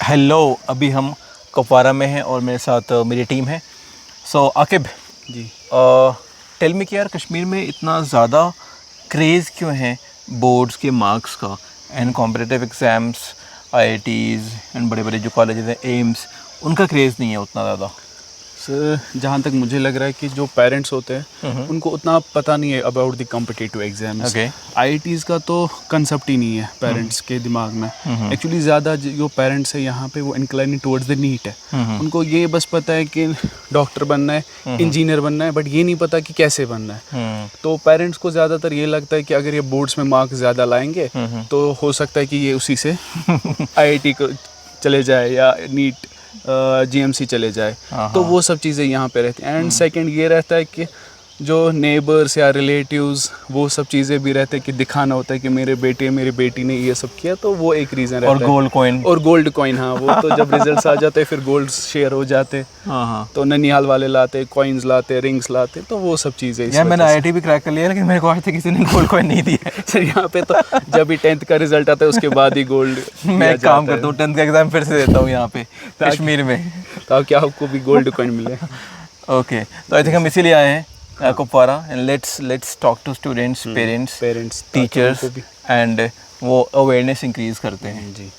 Hello, अभी हम कुपवारा में हैं और मेरे साथ मेरी टीम है। सो आकिब जी, टेल मी कि यार कश्मीर में इतना ज़्यादा क्रेज़ क्यों है बोर्ड्स के मार्क्स का and competitive exams, IITs and बड़े बड़े जो कॉलेजेस हैं, एम्स, उनका क्रेज़ नहीं है उतना ज़्यादा। सर जहाँ तक मुझे लग रहा है कि जो पेरेंट्स होते हैं उनको उतना पता नहीं है about the competitive exams. Okay. IITs का तो कंसेप्ट ही नहीं है पेरेंट्स के दिमाग में। एक्चुअली ज़्यादा जो पेरेंट्स है यहाँ पे वो इंक्लाइनिंग टुवर्ड्स द नीट है। उनको ये बस पता है कि डॉक्टर बनना है, इंजीनियर बनना है, बट ये नहीं पता कि कैसे बनना है। तो पेरेंट्स को ज़्यादातर ये लगता है कि अगर ये बोर्ड्स में मार्क्स ज़्यादा लाएंगे तो हो सकता है कि ये उसी से आईआईटी को चले जाए या नीट जीएमसी चले जाए। तो वो सब चीज़ें यहाँ पे रहती हैं। एंड सेकंड ये रहता है कि जो नेबर्स या रिलेटिव्स वो सब चीज़ें भी रहते हैं कि दिखाना होता है कि मेरे बेटे मेरी बेटी ने ये सब किया, तो वो एक रीज़न रहता और है। Gold coin. और गोल्ड कॉइन, हाँ, वो तो जब रिजल्ट्स आ जाते हैं फिर गोल्ड शेयर हो जाते। हाँ। तो ननिहाल वाले लाते, कॉइन्स लाते, रिंग्स लाते, तो वो सब चीज़ें इस यार मैंने वजह से। आईआईटी भी क्रैक कर लिया लेकिन मेरे को आज तक किसी ने गोल्ड कॉइन नहीं दिया है। सर यहाँ पे तो जब भी 10th का रिजल्ट आता है उसके बाद ही गोल्ड मैं एक काम करता हूँ, 10th का एग्ज़ाम फिर से देता हूँ यहाँ पे कश्मीर में, ताकि आपको भी गोल्ड कॉइन मिले। ओके। तो आई थिंक हम इसीलिए आए हैं Kupwara and let's talk to students, parents, parents, teachers and वो अवेयरनेस इंक्रीज़ करते हैं। जी।